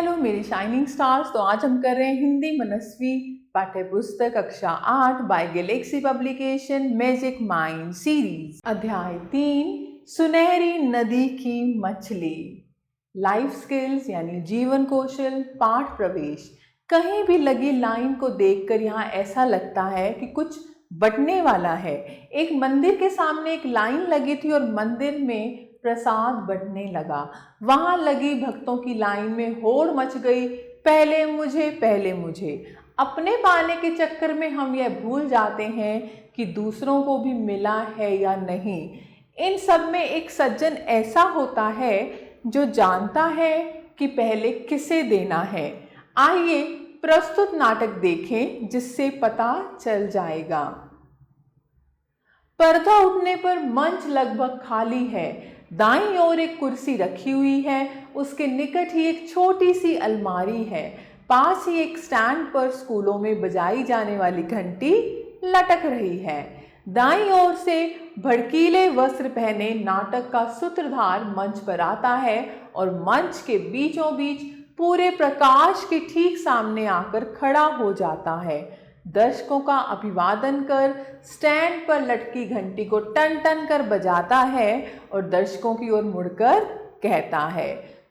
Hello मेरी shining stars. तो आज हम कर रहे हैं हिंदी मनस्वी पाठ्य पुस्तक कक्षा 8 by Galaxy publication magic mind series. अध्याय 3 सुनहरी नदी की मछली। लाइफ स्किल्स यानी जीवन कौशल पाठ प्रवेश। कहीं भी लगी लाइन को देखकर यहाँ ऐसा लगता है कि कुछ बटने वाला है। एक मंदिर के सामने एक लाइन लगी थी और मंदिर में प्रसाद बंटने लगा। वहां लगी भक्तों की लाइन में होड़ मच गई, पहले मुझे। अपने पाने के चक्कर में हम यह भूल जाते हैं कि दूसरों को भी मिला है या नहीं। इन सब में एक सज्जन ऐसा होता है जो जानता है कि पहले किसे देना है। आइए प्रस्तुत नाटक देखें जिससे पता चल जाएगा। पर्दा उठने पर मंच लगभग खाली है। दाईं ओर एक कुर्सी रखी हुई है, उसके निकट ही एक छोटी सी अलमारी है। पास ही एक स्टैंड पर स्कूलों में बजाई जाने वाली घंटी लटक रही है। दाईं ओर से भड़कीले वस्त्र पहने नाटक का सूत्रधार मंच पर आता है और मंच के बीचों बीच पूरे प्रकाश के ठीक सामने आकर खड़ा हो जाता है। दर्शकों का अभिवादन कर स्टैंड पर लटकी घंटी को टन टन कर बजाता है और दर्शकों की ओर मुड़कर कहता है।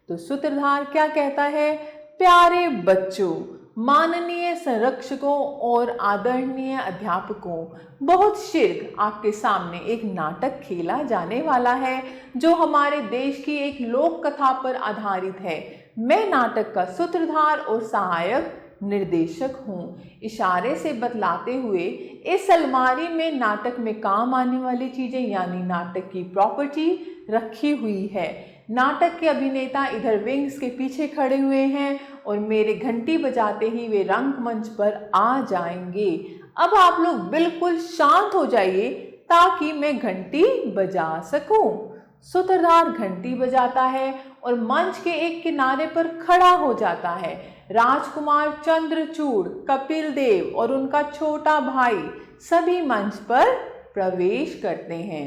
तो सूत्रधार क्या कहता है? प्यारे बच्चों, माननीय संरक्षकों और आदरणीय अध्यापकों, बहुत शीघ्र आपके सामने एक नाटक खेला जाने वाला है जो हमारे देश की एक लोक कथा पर आधारित है। मैं नाटक का सूत्रधार और सहायक निर्देशक हूँ। इशारे से बतलाते हुए इस अलमारी में नाटक में काम आने वाली चीजें यानी नाटक की प्रॉपर्टी रखी हुई है। नाटक के अभिनेता इधर विंग्स के पीछे खड़े हुए हैं और मेरे घंटी बजाते ही वे रंगमंच पर आ जाएंगे। अब आप लोग बिल्कुल शांत हो जाइए ताकि मैं घंटी बजा सकूं। सूत्रधार घंटी बजाता है और मंच के एक किनारे पर खड़ा हो जाता है। राजकुमार चंद्रचूड़, कपिल देव और उनका छोटा भाई सभी मंच पर प्रवेश करते हैं।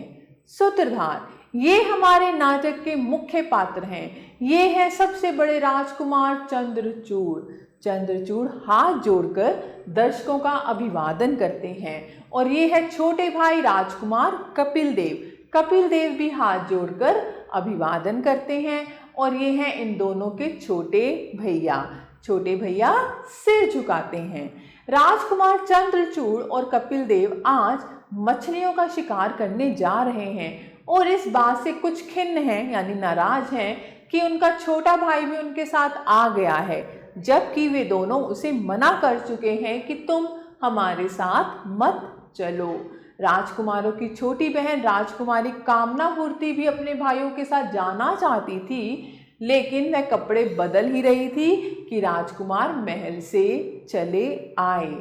सूत्रधार, ये हमारे नाटक के मुख्य पात्र हैं। ये है सबसे बड़े राजकुमार चंद्रचूड़। चंद्रचूड़ हाथ जोड़कर दर्शकों का अभिवादन करते हैं। और ये है छोटे भाई राजकुमार कपिल देव। कपिल देव भी हाथ जोड़कर अभिवादन करते हैं। और ये हैं इन दोनों के छोटे भैया। छोटे भैया सिर झुकाते हैं। राजकुमार चंद्रचूड़ और कपिल देव आज मछलियों का शिकार करने जा रहे हैं और इस बात से कुछ खिन्न हैं यानी नाराज हैं कि उनका छोटा भाई भी उनके साथ आ गया है, जबकि वे दोनों उसे मना कर चुके हैं कि तुम हमारे साथ मत चलो। राजकुमारों की छोटी बहन राजकुमारी कामनापूर्ति भी अपने भाइयों के साथ जाना चाहती थी, लेकिन वह कपड़े बदल ही रही थी कि राजकुमार महल से चले आए।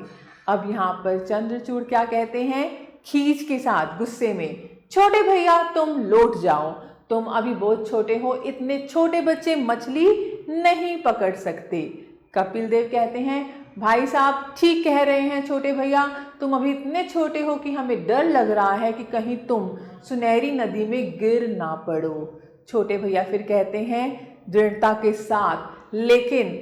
अब यहाँ पर चंद्रचूड़ क्या कहते हैं खींच के साथ, गुस्से में, छोटे भैया तुम लौट जाओ, तुम अभी बहुत छोटे हो, इतने छोटे बच्चे मछली नहीं पकड़ सकते। कपिल देव कहते हैं भाई साहब ठीक कह रहे हैं छोटे भैया, तुम अभी इतने छोटे हो कि हमें डर लग रहा है कि कहीं तुम सुनहरी नदी में गिर ना पड़ो। छोटे भैया फिर कहते हैं दृढ़ता के साथ, लेकिन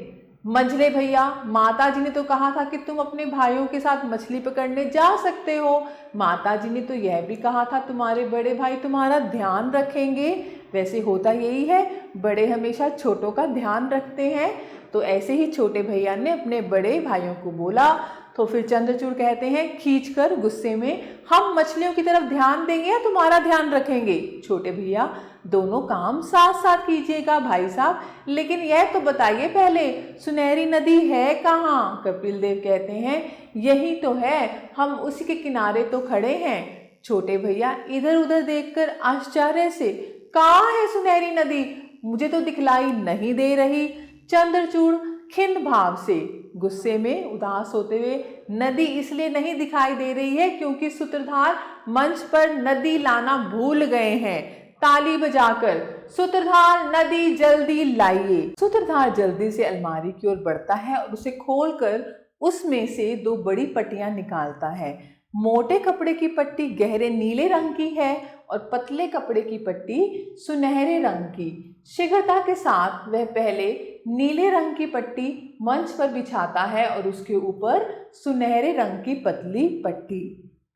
मंझले भैया, माता जी ने तो कहा था कि तुम अपने भाइयों के साथ मछली पकड़ने जा सकते हो। माता जी ने तो यह भी कहा था तुम्हारे बड़े भाई तुम्हारा ध्यान रखेंगे। वैसे होता यही है, बड़े हमेशा छोटों का ध्यान रखते हैं। तो ऐसे ही छोटे भैया ने अपने बड़े भाइयों को बोला। तो फिर चंद्रचूड़ कहते हैं खींचकर गुस्से में, हम मछलियों की तरफ ध्यान देंगे या तुम्हारा ध्यान रखेंगे? छोटे भैया दोनों काम साथ साथ कीजिएगा भाई साहब, लेकिन यह तो बताइए पहले सुनहरी नदी है कहाँ? कपिल देव कहते हैं यही तो है, हम उसी के किनारे तो खड़े हैं। छोटे भैया इधर उधर देखकर आश्चर्य से, कहाँ है सुनहरी नदी? मुझे तो दिखलाई नहीं दे रही। चंद्रचूड़ खिन्न भाव से, गुस्से में, उदास होते हुए, नदी इसलिए नहीं दिखाई दे रही है क्योंकि सूत्रधार मंच पर नदी लाना भूल गए हैं। ताली बजाकर सूत्रधार नदी जल्दी लाइए। सूत्रधार जल्दी से अलमारी की ओर बढ़ता है और उसे खोलकर उसमें से 2 बड़ी पट्टियां निकालता है। मोटे कपड़े की पट्टी गहरे नीले रंग की है और पतले कपड़े की पट्टी सुनहरे रंग की। शीघ्रता के साथ वह पहले नीले रंग की पट्टी मंच पर बिछाता है और उसके ऊपर सुनहरे रंग की पतली पट्टी।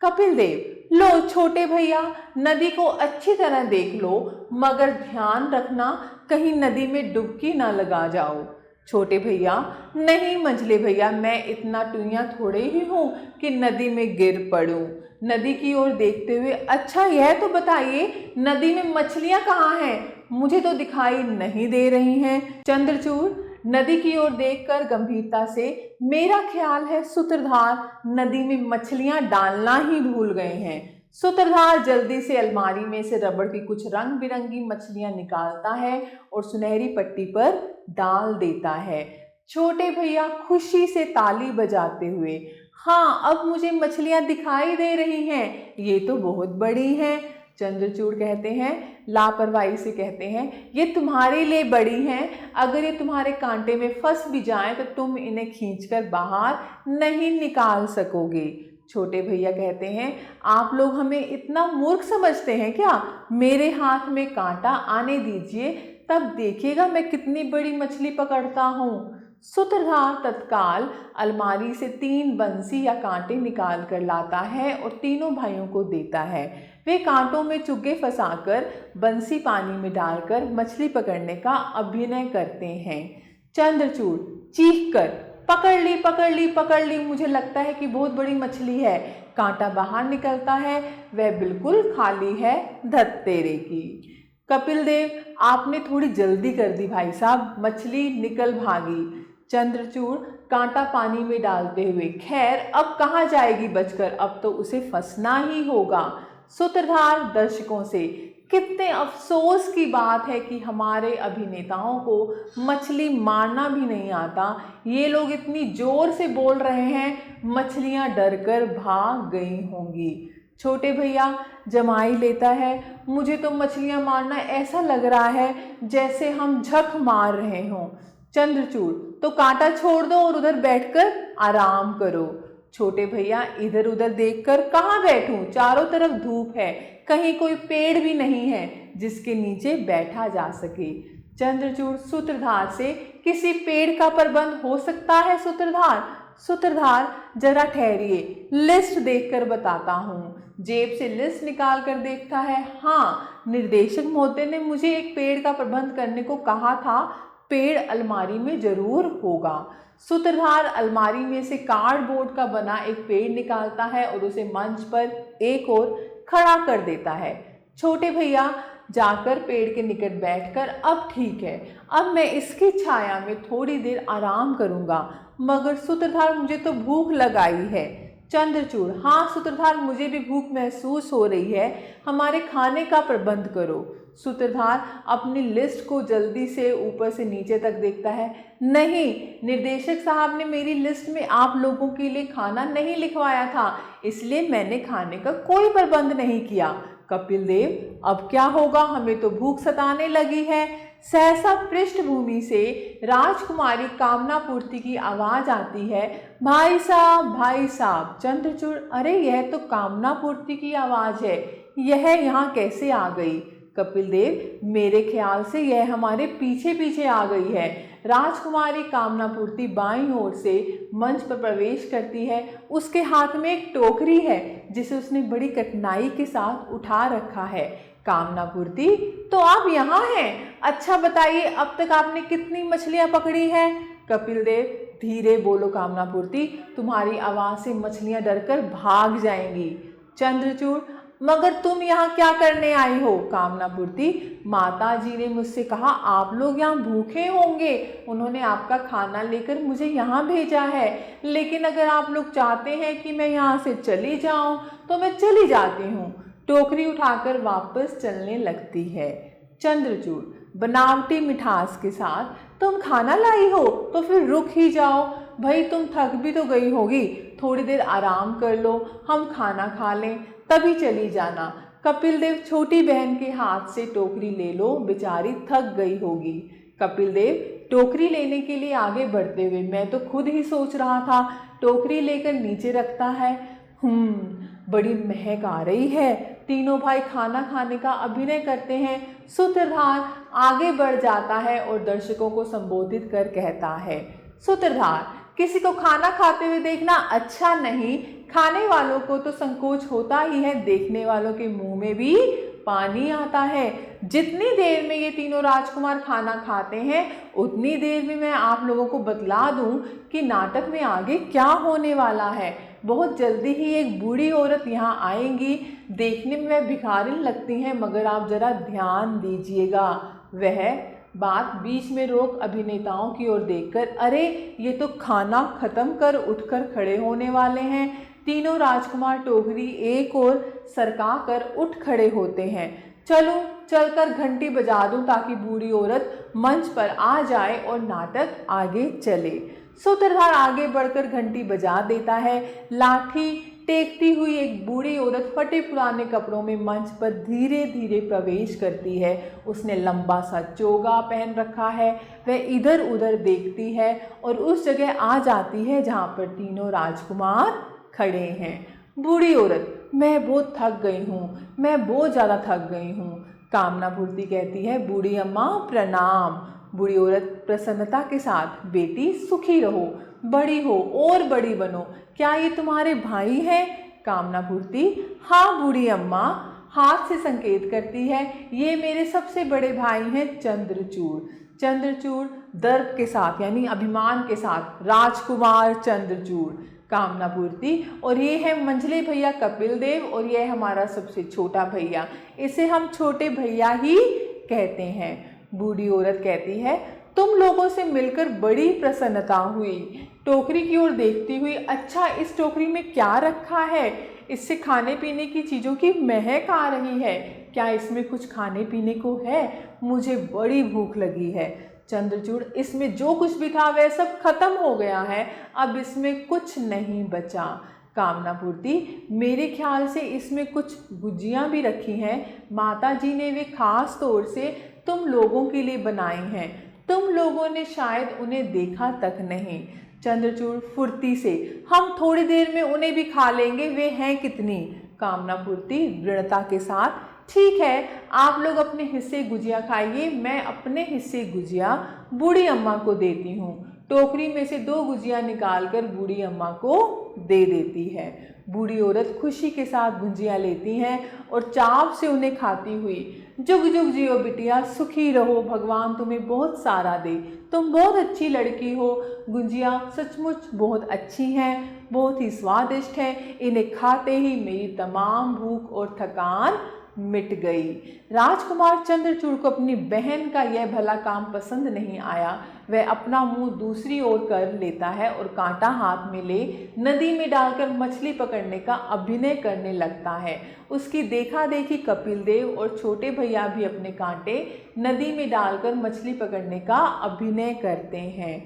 कपिल देव, लो छोटे भैया, नदी को अच्छी तरह देख लो, मगर ध्यान रखना कहीं नदी में डुबकी ना लगा जाओ। छोटे भैया, नहीं मंझले भैया, मैं इतना टुईया थोड़े ही हूँ कि नदी में गिर पड़ूं। नदी की ओर देखते हुए, अच्छा यह तो बताइए नदी में मछलियाँ कहाँ हैं? मुझे तो दिखाई नहीं दे रही हैं। चंद्रचूड़ नदी की ओर देखकर गंभीरता से, मेरा ख्याल है सूत्रधार नदी में मछलियाँ डालना ही भूल गए हैं। सूत्रधार जल्दी से अलमारी में से रबड़ की कुछ रंग बिरंगी मछलियाँ निकालता है और सुनहरी पट्टी पर डाल देता है। छोटे भैया खुशी से ताली बजाते हुए, हाँ अब मुझे मछलियाँ दिखाई दे रही हैं, ये तो बहुत बड़ी हैं। चंद्रचूड़ कहते हैं, लापरवाही से कहते हैं, ये तुम्हारे लिए बड़ी हैं, अगर ये तुम्हारे कांटे में फंस भी जाएं तो तुम इन्हें खींचकर बाहर नहीं निकाल सकोगे। छोटे भैया कहते हैं, आप लोग हमें इतना मूर्ख समझते हैं क्या? मेरे हाथ में कांटा आने दीजिए, तब देखिएगा मैं कितनी बड़ी मछली पकड़ता हूँ। सूत्रधार तत्काल अलमारी से 3 बंसी या कांटे निकाल कर लाता है और तीनों भाइयों को देता है। वे कांटों में चुग्गे फंसाकर बंसी पानी में डालकर मछली पकड़ने का अभिनय करते हैं। चंद्रचूड़ चीख कर, पकड़ ली पकड़ ली पकड़ ली, मुझे लगता है कि बहुत बड़ी मछली है। कांटा बाहर निकलता है, वह बिल्कुल खाली है, धत तेरे की। कपिल देव, आपने थोड़ी जल्दी कर दी भाई साहब, मछली निकल भागी। चंद्रचूड़ कांटा पानी में डालते हुए, खैर अब कहाँ जाएगी बचकर, अब तो उसे फंसना ही होगा। सूत्रधार दर्शकों से, कितने अफसोस की बात है कि हमारे अभिनेताओं को मछली मारना भी नहीं आता। ये लोग इतनी जोर से बोल रहे हैं, मछलियाँ डरकर भाग गई होंगी। छोटे भैया जमाई लेता है, मुझे तो मछलियाँ मारना ऐसा लग रहा है जैसे हम झक मार रहे हों। चंद्रचूड़, तो कांटा छोड़ दो और उधर बैठकर आराम करो। छोटे भैया इधर उधर देखकर, कहाँ बैठूं, चारों तरफ धूप है, कहीं कोई पेड़ भी नहीं है जिसके नीचे बैठा जा सके। चंद्रचूड़ सूत्रधार से, किसी पेड़ का प्रबंध हो सकता है सूत्रधार? सूत्रधार, जरा ठहरिए, लिस्ट देखकर बताता हूँ। जेब से लिस्ट निकाल कर देखता है, हाँ निर्देशक महोदय ने मुझे एक पेड़ का प्रबंध करने को कहा था, पेड़ अलमारी में जरूर होगा। सूत्रधार अलमारी में से कार्डबोर्ड का बना एक पेड़ निकालता है और उसे मंच पर एक ओर खड़ा कर देता है। छोटे भैया जाकर पेड़ के निकट बैठकर, अब ठीक है, अब मैं इसकी छाया में थोड़ी देर आराम करूंगा, मगर सूत्रधार मुझे तो भूख लगाई है। चंद्रचूड़, हाँ सूत्रधार, मुझे भी भूख महसूस हो रही है, हमारे खाने का प्रबंध करो। सूत्रधार अपनी लिस्ट को जल्दी से ऊपर से नीचे तक देखता है, नहीं, निर्देशक साहब ने मेरी लिस्ट में आप लोगों के लिए खाना नहीं लिखवाया था, इसलिए मैंने खाने का कोई प्रबंध नहीं किया। कपिल देव, अब क्या होगा, हमें तो भूख सताने लगी है। सहसा पृष्ठभूमि से राजकुमारी कामना पूर्ति की आवाज आती है, भाई साहब भाई साहब। चंद्रचूड़, अरे यह तो कामना पूर्ति की आवाज है, यह यहाँ कैसे आ गई? कपिल देव, मेरे ख्याल से यह हमारे पीछे पीछे आ गई है। राजकुमारी कामना पूर्ति बाईं ओर से मंच पर प्रवेश करती है। उसके हाथ में एक टोकरी है जिसे उसने बड़ी कठिनाई के साथ उठा रखा है। कामना पूर्ति, तो आप यहाँ हैं? अच्छा बताइए, अब तक आपने कितनी मछलियाँ पकड़ी हैं? कपिल देव, धीरे बोलो कामना पूर्ति, तुम्हारी आवाज़ से मछलियाँ डरकर भाग जाएंगी। चंद्रचूड़, मगर तुम यहाँ क्या करने आई हो? कामना पूर्ति, माता जी ने मुझसे कहा आप लोग यहाँ भूखे होंगे, उन्होंने आपका खाना लेकर मुझे यहाँ भेजा है, लेकिन अगर आप लोग चाहते हैं कि मैं यहाँ से चली जाऊँ तो मैं चली जाती हूँ। टोकरी उठाकर वापस चलने लगती है। चंद्रचूड़ बनावटी मिठास के साथ, तुम खाना लाई हो तो फिर रुक ही जाओ, भाई तुम थक भी तो गई होगी, थोड़ी देर आराम कर लो, हम खाना खा लें तभी चली जाना। कपिल देव, छोटी बहन के हाथ से टोकरी ले लो, बेचारी थक गई होगी। कपिल देव टोकरी लेने के लिए आगे बढ़ते हुए, मैं तो खुद ही सोच रहा था, टोकरी लेकर नीचे रखता है, बड़ी महक आ रही है, तीनों भाई खाना खाने का अभिनय करते हैं। सूत्रधार आगे बढ़ जाता है और दर्शकों को संबोधित कर कहता है, सूत्रधार, किसी को खाना खाते हुए देखना अच्छा नहीं, खाने वालों को तो संकोच होता ही है, देखने वालों के मुंह में भी पानी आता है। जितनी देर में ये तीनों राजकुमार खाना खाते हैं उतनी देर में मैं आप लोगों को बतला दूं कि नाटक में आगे क्या होने वाला है। बहुत जल्दी ही एक बूढ़ी औरत यहाँ आएंगी, देखने में वह भिखारिन लगती हैं, मगर आप जरा ध्यान दीजिएगा। वह बात बीच में रोक अभिनेताओं की ओर देखकर, अरे ये तो खाना खत्म कर उठकर खड़े होने वाले हैं। तीनों राजकुमार टोकरी एक और सरका कर उठ खड़े होते हैं। चलो चलकर घंटी बजा दूं ताकि बूढ़ी औरत मंच पर आ जाए और नाटक आगे चले। सूत्रधार आगे बढ़कर घंटी बजा देता है। लाठी टेकती हुई एक बूढ़ी औरत फटे पुराने कपड़ों में मंच पर धीरे धीरे प्रवेश करती है। उसने लंबा सा चोगा पहन रखा है। वह इधर उधर देखती है और उस जगह आ जाती है जहाँ पर तीनों राजकुमार खड़े हैं। बूढ़ी औरत, मैं बहुत थक गई हूँ, मैं बहुत ज़्यादा थक गई हूँ। कामना पूर्ति कहती है, बूढ़ी अम्मा प्रणाम। बूढ़ी औरत प्रसन्नता के साथ, बेटी सुखी रहो, बड़ी हो और बड़ी बनो। क्या ये तुम्हारे भाई हैं? कामना पूर्ति, हाँ बूढ़ी अम्मा, हाथ से संकेत करती है, ये मेरे सबसे बड़े भाई हैं चंद्रचूड़। चंद्रचूड़ दर्प के साथ यानी अभिमान के साथ, राजकुमार चंद्रचूड़। कामना पूर्ति, और ये है मंझले भैया कपिल देव और ये है हमारा सबसे छोटा भैया, इसे हम छोटे भैया ही कहते हैं। बूढ़ी औरत कहती है, तुम लोगों से मिलकर बड़ी प्रसन्नता हुई। टोकरी की ओर देखती हुई, अच्छा इस टोकरी में क्या रखा है? इससे खाने पीने की चीज़ों की महक आ रही है। क्या इसमें कुछ खाने पीने को है? मुझे बड़ी भूख लगी है। चंद्रचूड़, इसमें जो कुछ भी था वह सब खत्म हो गया है, अब इसमें कुछ नहीं बचा। कामना पूर्ति, मेरे ख्याल से इसमें कुछ गुजियाँ भी रखी हैं। माता जी ने वे खास तौर से तुम लोगों के लिए बनाई हैं, तुम लोगों ने शायद उन्हें देखा तक नहीं। चंद्रचूड़ फुर्ती से, हम थोड़ी देर में उन्हें भी खा लेंगे, वे हैं कितनी। कामना पूर्ति दृढ़ता के साथ, ठीक है, आप लोग अपने हिस्से गुजिया खाइए, मैं अपने हिस्से गुजिया बूढ़ी अम्मा को देती हूँ। टोकरी में से 2 गुजिया निकालकर बूढ़ी अम्मा को दे देती है। बूढ़ी औरत खुशी के साथ गुजिया लेती हैं और चाव से उन्हें खाती हुई, जुग जुग जियो बिटिया, सुखी रहो, भगवान तुम्हें बहुत सारा दे, तुम बहुत अच्छी लड़की हो। गुजिया सचमुच बहुत अच्छी हैं, बहुत ही स्वादिष्ट हैं, इन्हें खाते ही मेरी तमाम भूख और थकान मिट गई। राजकुमार चंद्रचूड़ को अपनी बहन का यह भला काम पसंद नहीं आया। वह अपना मुंह दूसरी ओर कर लेता है और कांटा हाथ में ले नदी में डालकर मछली पकड़ने का अभिनय करने लगता है। उसकी देखा देखी कपिल देव और छोटे भैया भी अपने कांटे नदी में डालकर मछली पकड़ने का अभिनय करते हैं।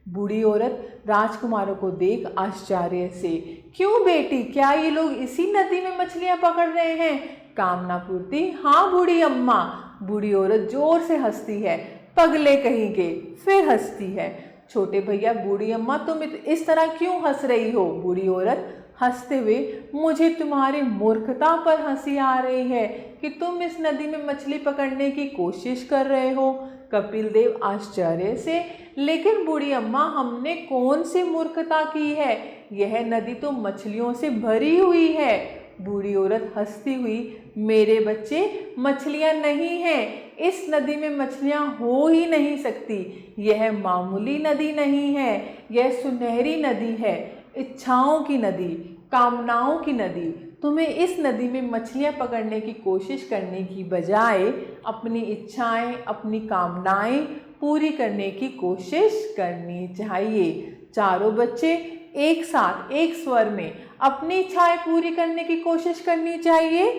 बूढ़ी औरत राजकुमारों को देख आश्चर्य से, क्यों बेटी, क्या ये लोग इसी नदी में मछलियां पकड़ रहे हैं? कामना पूर्ति, हाँ बूढ़ी अम्मा। बूढ़ी औरत जोर से हंसती है, पगले कहीं के, फिर हंसती है। छोटे भैया, बूढ़ी अम्मा तुम इस तरह क्यों हंस रही हो? बूढ़ी औरत हंसते हुए, मुझे तुम्हारी मूर्खता पर हंसी आ रही है कि तुम इस नदी में मछली पकड़ने की कोशिश कर रहे हो। कपिल देव आश्चर्य से, लेकिन बूढ़ी अम्मा हमने कौन सी मूर्खता की है? यह नदी तो मछलियों से भरी हुई है। बूढ़ी औरत हंसती हुई, मेरे बच्चे, मछलियां नहीं हैं, इस नदी में मछलियां हो ही नहीं सकती। यह मामूली नदी नहीं है, यह सुनहरी नदी है, इच्छाओं की नदी, कामनाओं की नदी। तुम्हें इस नदी में मछलियां पकड़ने की कोशिश करने की बजाय अपनी इच्छाएं, अपनी कामनाएं पूरी करने की कोशिश करनी चाहिए। चारों बच्चे एक साथ एक स्वर में अपनी इच्छाएं पूरी करने की कोशिश करनी चाहिए।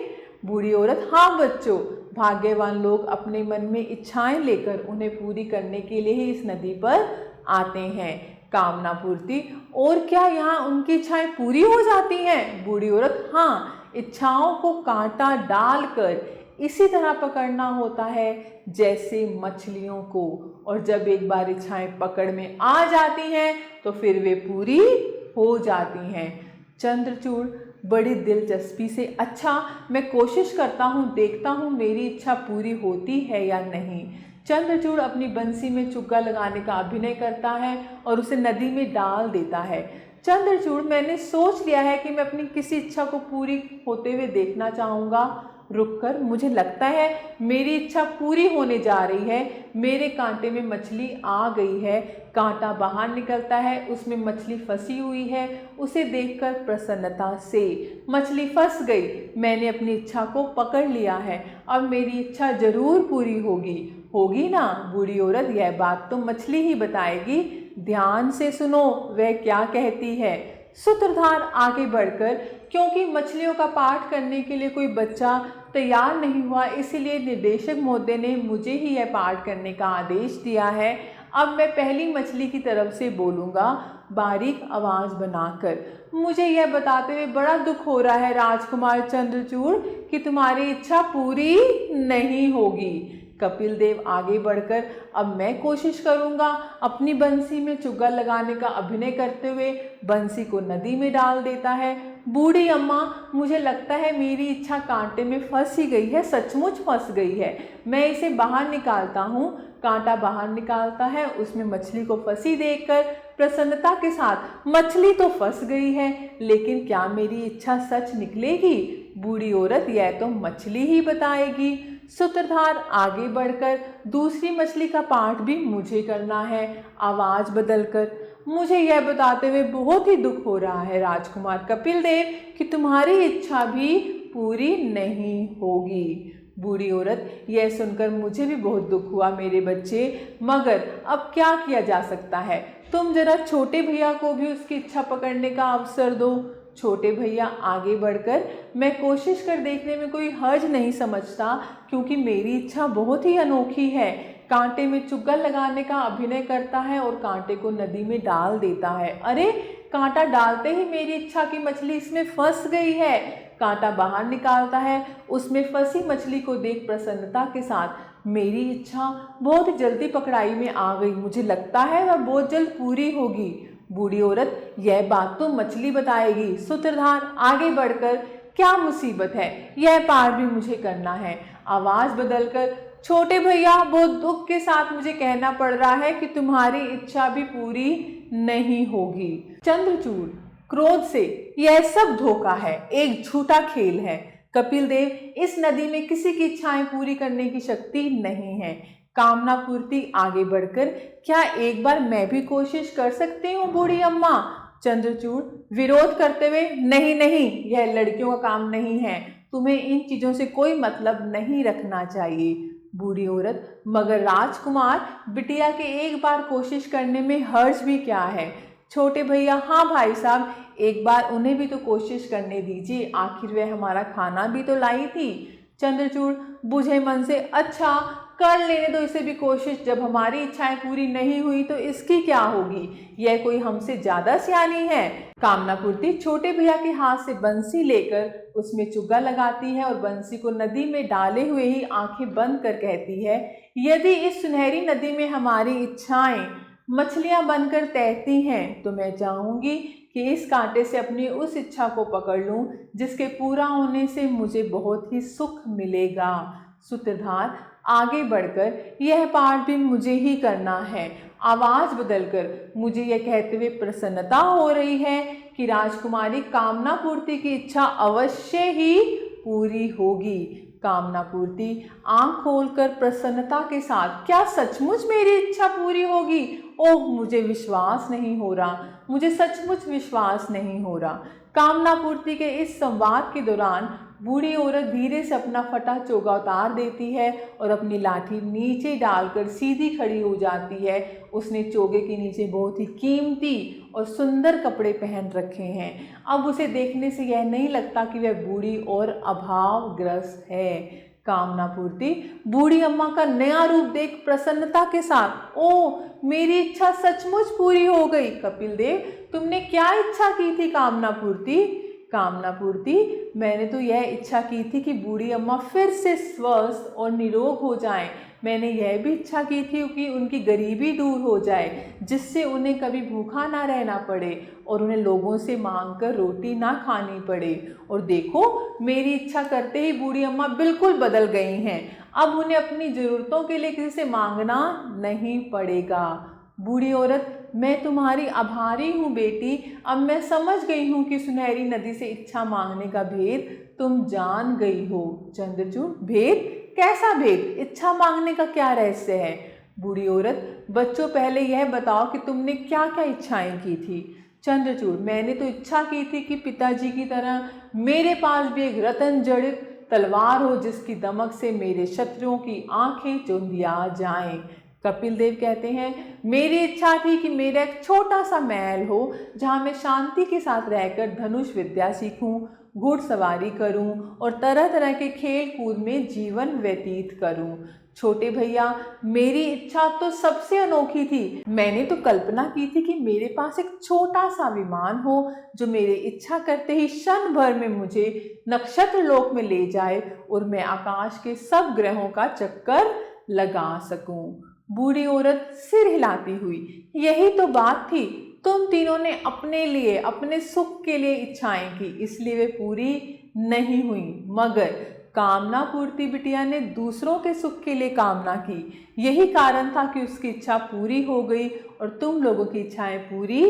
बूढ़ी औरत, हाँ बच्चों, भाग्यवान लोग अपने मन में इच्छाएं लेकर उन्हें पूरी करने के लिए ही इस नदी पर आते हैं। कामना पूर्ति, और क्या यहाँ उनकी इच्छाएं पूरी हो जाती हैं? बूढ़ी औरत, हाँ, इच्छाओं को कांटा डालकर इसी तरह पकड़ना होता है जैसे मछलियों को, और जब एक बार इच्छाएं पकड़ में आ जाती हैं तो फिर वे पूरी हो जाती हैं। चंद्रचूड़ बड़ी दिलचस्पी से। अच्छा, मैं कोशिश करता हूँ, देखता हूँ मेरी इच्छा पूरी होती है या नहीं। चंद्रचूड़ अपनी बंसी में चुग्गा लगाने का अभिनय करता है और उसे नदी में डाल देता है। चंद्रचूड़, मैंने सोच लिया है कि मैं अपनी किसी इच्छा को पूरी होते हुए देखना चाहूँगा। रुककर, मुझे लगता है मेरी इच्छा पूरी होने जा रही है। मेरे कांटे में मछली आ गई है। कांटा बाहर निकलता है, उसमें मछली फंसी हुई है। उसे देखकर प्रसन्नता से, मछली फंस गई, मैंने अपनी इच्छा को पकड़ लिया है, अब मेरी इच्छा जरूर पूरी होगी। होगी ना बूढ़ी औरत, यह बात तो मछली ही बताएगी। ध्यान से सुनो वह क्या कहती है। सूत्रधार आगे बढ़कर, क्योंकि मछलियों का पाठ करने के लिए कोई बच्चा तैयार नहीं हुआ, इसीलिए निर्देशक महोदय ने मुझे ही यह पाठ करने का आदेश दिया है। अब मैं पहली मछली की तरफ से बोलूँगा, बारीक आवाज़ बनाकर। मुझे यह बताते हुए बड़ा दुख हो रहा है राजकुमार चंद्रचूड़ कि तुम्हारी इच्छा पूरी नहीं होगी। कपिल देव आगे बढ़कर, अब मैं कोशिश करूंगा। अपनी बंसी में चुग्गा लगाने का अभिनय करते हुए बंसी को नदी में डाल देता है। बूढ़ी अम्मा, मुझे लगता है मेरी इच्छा कांटे में फंस ही गई है, सचमुच फंस गई है। मैं इसे बाहर निकालता हूँ। कांटा बाहर निकालता है, उसमें मछली को फंसी देखकर प्रसन्नता के साथ, मछली तो फंस गई है, लेकिन क्या मेरी इच्छा सच निकलेगी? बूढ़ी औरत, यह तो मछली ही बताएगी। सूत्रधार आगे बढ़कर, दूसरी मछली का पाठ भी मुझे करना है। आवाज बदलकर, मुझे यह बताते हुए बहुत ही दुख हो रहा है राजकुमार कपिल देव कि तुम्हारी इच्छा भी पूरी नहीं होगी। बूढ़ी औरत, यह सुनकर मुझे भी बहुत दुख हुआ मेरे बच्चे, मगर अब क्या किया जा सकता है। तुम जरा छोटे भैया को भी उसकी इच्छा पकड़ने का अवसर दो। छोटे भैया आगे बढ़कर, मैं कोशिश कर देखने में कोई हर्ज नहीं समझता, क्योंकि मेरी इच्छा बहुत ही अनोखी है। कांटे में चुग्गा लगाने का अभिनय करता है और कांटे को नदी में डाल देता है। अरे, कांटा डालते ही मेरी इच्छा की मछली इसमें फंस गई है। कांटा बाहर निकालता है, उसमें फंसी मछली को देख प्रसन्नता के साथ, मेरी इच्छा बहुत जल्दी पकड़ाई में आ गई, मुझे लगता है वह बहुत जल्द पूरी होगी। बूढ़ी औरत, यह बात तो मछली बताएगी। सूत्रधार आगे बढ़कर, क्या मुसीबत है, यह पार भी मुझे करना है। आवाज बदलकर, छोटे भैया, बहुत दुख के साथ मुझे कहना पड़ रहा है कि तुम्हारी इच्छा भी पूरी नहीं होगी। चंद्रचूड़ क्रोध से, यह सब धोखा है, एक झूठा खेल है। कपिल देव, इस नदी में किसी की इच्छाएं पूरी करने की शक्ति नहीं है। कामना पूर्ति आगे बढ़कर, क्या एक बार मैं भी कोशिश कर सकती हूँ बूढ़ी अम्मा? चंद्रचूड़ विरोध करते हुए, नहीं नहीं, यह लड़कियों का काम नहीं है, तुम्हें इन चीजों से कोई मतलब नहीं रखना चाहिए। बूढ़ी औरत, मगर राजकुमार, बिटिया के एक बार कोशिश करने में हर्ज भी क्या है? छोटे भैया, हाँ भाई साहब, एक बार उन्हें भी तो कोशिश करने दीजिए, आखिर वह हमारा खाना भी तो लाई थी। चंद्रचूड़ बुझे मन से, अच्छा कर लेने दो इसे भी कोशिश, जब हमारी इच्छाएं पूरी नहीं हुई तो इसकी क्या होगी, यह कोई हमसे ज्यादा सियानी है। कामना पूर्ति छोटे भैया के हाथ से बंसी लेकर उसमें चुग्गा लगाती है और बंसी को नदी में डाले हुए ही आंखें बंद कर कहती है, यदि इस सुनहरी नदी में हमारी इच्छाएं मछलियां बनकर तैरती हैं तो मैं चाहूंगी कि इस कांटे से अपनी उस इच्छा को पकड़ लूं जिसके पूरा होने से मुझे बहुत ही सुख मिलेगा। सूत्रधार आगे बढ़कर, यह पाठ भी मुझे ही करना है। आवाज बदलकर, मुझे यह कहते हुए प्रसन्नता हो रही है कि राजकुमारी कामना पूर्ति की इच्छा अवश्य ही पूरी होगी। कामना पूर्ति आंख खोलकर प्रसन्नता के साथ, क्या सचमुच मेरी इच्छा पूरी होगी? ओह, मुझे विश्वास नहीं हो रहा, मुझे सचमुच विश्वास नहीं हो रहा। कामना पूर्ति के इस संवाद के दौरान बूढ़ी औरत धीरे से अपना फटा चोगा उतार देती है और अपनी लाठी नीचे डालकर सीधी खड़ी हो जाती है। उसने चोगे के नीचे बहुत ही कीमती और सुंदर कपड़े पहन रखे हैं। अब उसे देखने से यह नहीं लगता कि वह बूढ़ी और अभावग्रस्त है। कामना पूर्ति बूढ़ी अम्मा का नया रूप देख प्रसन्नता के साथ, ओह, मेरी इच्छा सचमुच पूरी हो गई। कपिल देव, तुमने क्या इच्छा की थी कामना पूर्ति? कामना पूर्ति, मैंने तो यह इच्छा की थी कि बूढ़ी अम्मा फिर से स्वस्थ और निरोग हो जाएं। मैंने यह भी इच्छा की थी कि उनकी गरीबी दूर हो जाए, जिससे उन्हें कभी भूखा ना रहना पड़े और उन्हें लोगों से मांग कर रोटी ना खानी पड़े। और देखो, मेरी इच्छा करते ही बूढ़ी अम्मा बिल्कुल बदल गई हैं। अब उन्हें अपनी ज़रूरतों के लिए किसी से मांगना नहीं पड़ेगा। बूढ़ी औरत, मैं तुम्हारी आभारी हूँ बेटी। अब मैं समझ गई हूँ कि सुनहरी नदी से इच्छा मांगने का भेद तुम जान गई हो। चंद्रचूड़, भेद? कैसा भेद? इच्छा मांगने का क्या रहस्य है? बूढ़ी औरत, बच्चों पहले यह बताओ कि तुमने क्या क्या इच्छाएं की थी। चंद्रचूड़, मैंने तो इच्छा की थी कि पिताजी की तरह मेरे पास भी एक रत्न जड़ित तलवार हो, जिसकी दमक से मेरे शत्रुओं की आंखें चौंधिया जाएं। कपिल देव कहते हैं, मेरी इच्छा थी कि मेरा एक छोटा सा महल हो, जहाँ मैं शांति के साथ रहकर धनुष विद्या सीखूं, घुड़सवारी करूं और तरह तरह के खेल कूद में जीवन व्यतीत करूं। छोटे भैया, मेरी इच्छा तो सबसे अनोखी थी। मैंने तो कल्पना की थी कि मेरे पास एक छोटा सा विमान हो, जो मेरी इच्छा करते ही क्षण भर में मुझे नक्षत्र लोक में ले जाए और मैं आकाश के सब ग्रहों का चक्कर लगा सकूं। बूढ़ी औरत सिर हिलाती हुई, यही तो बात थी। तुम तीनों ने अपने लिए, अपने सुख के लिए इच्छाएं की, इसलिए वे पूरी नहीं हुई। मगर कामना पूर्ति बिटिया ने दूसरों के सुख के लिए कामना की। यही कारण था कि उसकी इच्छा पूरी हो गई और तुम लोगों की इच्छाएं पूरी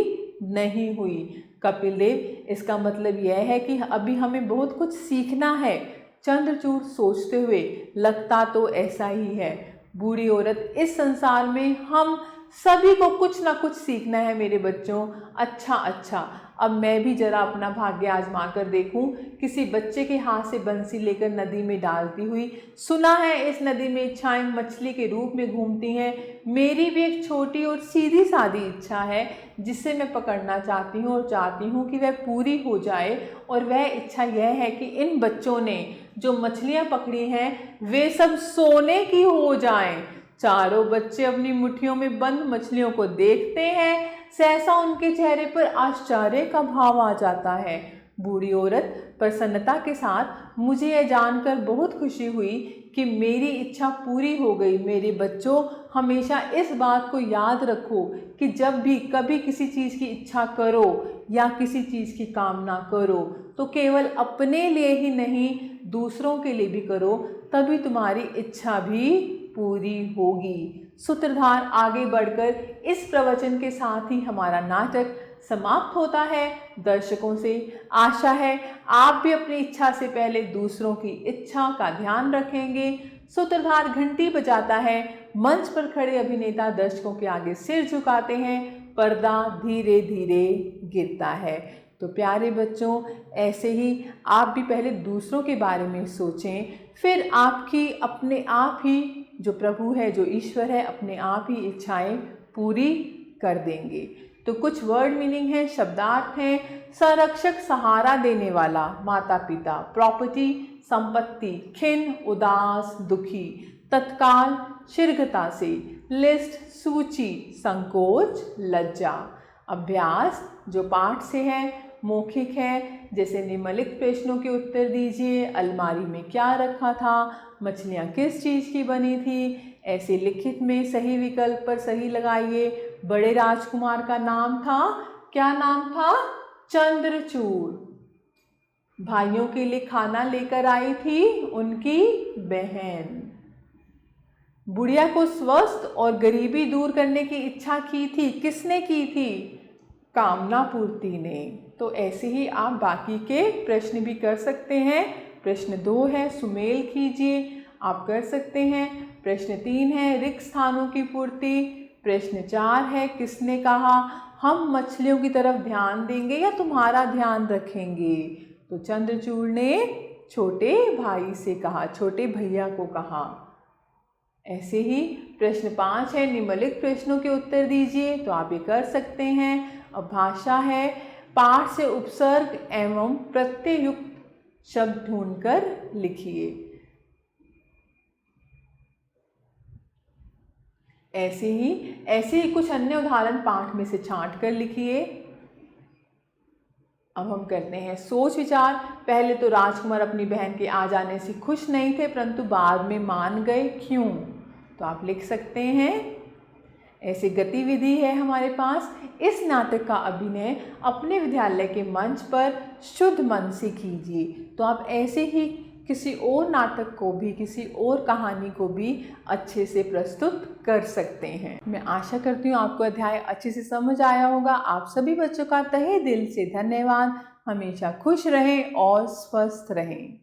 नहीं हुई। कपिल देव, इसका मतलब यह है कि अभी हमें बहुत कुछ सीखना है। चंद्रचूड़ सोचते हुए, लगता तो ऐसा ही है। बूढ़ी औरत, इस संसार में हम सभी को कुछ ना कुछ सीखना है मेरे बच्चों। अच्छा, अब मैं भी जरा अपना भाग्य आजमा कर देखूं। किसी बच्चे के हाथ से बंसी लेकर नदी में डालती हुई, सुना है इस नदी में इच्छाएं मछली के रूप में घूमती हैं। मेरी भी एक छोटी और सीधी सादी इच्छा है, जिसे मैं पकड़ना चाहती हूँ और चाहती हूँ कि वह पूरी हो जाए। और वह इच्छा यह है कि इन बच्चों ने जो मछलियाँ पकड़ी हैं, वे सब सोने की हो जाएं। चारों बच्चे अपनी मुट्ठियों में बंद मछलियों को देखते हैं। सहसा उनके चेहरे पर आश्चर्य का भाव आ जाता है। बूढ़ी औरत प्रसन्नता के साथ, मुझे यह जानकर बहुत खुशी हुई कि मेरी इच्छा पूरी हो गई। मेरे बच्चों, हमेशा इस बात को याद रखो कि जब भी कभी किसी चीज़ की इच्छा करो या किसी चीज़ की कामना करो, तो केवल अपने लिए ही नहीं, दूसरों के लिए भी करो, तभी तुम्हारी इच्छा भी पूरी होगी। सूत्रधार आगे बढ़कर इस प्रवचन के साथ ही हमारा नाटक समाप्त होता है। दर्शकों से आशा है आप भी अपनी इच्छा से पहले दूसरों की इच्छा का ध्यान रखेंगे। सूत्रधार घंटी बजाता है। मंच पर खड़े अभिनेता दर्शकों के आगे सिर झुकाते हैं। पर्दा धीरे धीरे गिरता है। तो प्यारे बच्चों, ऐसे ही आप भी पहले दूसरों के बारे में सोचें, फिर आपकी अपने आप ही जो प्रभु है, जो ईश्वर है, अपने आप ही इच्छाएं पूरी कर देंगे। तो कुछ वर्ड मीनिंग है, शब्दार्थ हैं। संरक्षक, सहारा देने वाला, माता पिता। प्रॉपर्टी, संपत्ति। खिन्न, उदास, दुखी। तत्काल, शीघ्रता से। लिस्ट, सूची। संकोच, लज्जा। अभ्यास, जो पाठ से है, मौखिक है, जैसे निम्नलिखित प्रश्नों के उत्तर दीजिए। अलमारी में क्या रखा था? मछलियाँ किस चीज़ की बनी थी? ऐसे लिखित में सही विकल्प पर सही लगाइए। बड़े राजकुमार का नाम था, क्या नाम था? चंद्रचूड़। भाइयों के लिए खाना लेकर आई थी उनकी बहन। बुढ़िया को स्वस्थ और गरीबी दूर करने की इच्छा की थी, किसने की थी? कामना पूर्ति ने। तो ऐसे ही आप बाकी के प्रश्न भी कर सकते हैं। प्रश्न 2 है, सुमेल कीजिए, आप कर सकते हैं। प्रश्न 3 है, रिक्त स्थानों की पूर्ति। प्रश्न 4 है, किसने कहा हम मछलियों की तरफ ध्यान देंगे या तुम्हारा ध्यान रखेंगे? तो चंद्रचूड़ ने छोटे भाई से कहा, छोटे भैया को कहा। ऐसे ही प्रश्न 5 है, निम्नलिखित प्रश्नों के उत्तर दीजिए, तो आप ये कर सकते हैं। अब भाषा है, पाठ से उपसर्ग एवं प्रत्ययुक्त शब्द ढूंढकर लिखिए। ऐसे ही कुछ अन्य उदाहरण पाठ में से छांट कर लिखिए। अब हम करते हैं सोच विचार। पहले तो राजकुमार अपनी बहन के आ जाने से खुश नहीं थे, परंतु बाद में मान गए, क्यों? तो तो आप लिख सकते हैं। ऐसी गतिविधि है हमारे पास। इस नाटक का अभिनय अपने विद्यालय के मंच पर शुद्ध मन से कीजिए। तो आप ऐसे ही किसी और नाटक को भी, किसी और कहानी को भी अच्छे से प्रस्तुत कर सकते हैं। मैं आशा करती हूँ आपको अध्याय अच्छे से समझ आया होगा। आप सभी बच्चों का तहे दिल से धन्यवाद। हमेशा खुश रहें और स्वस्थ रहें।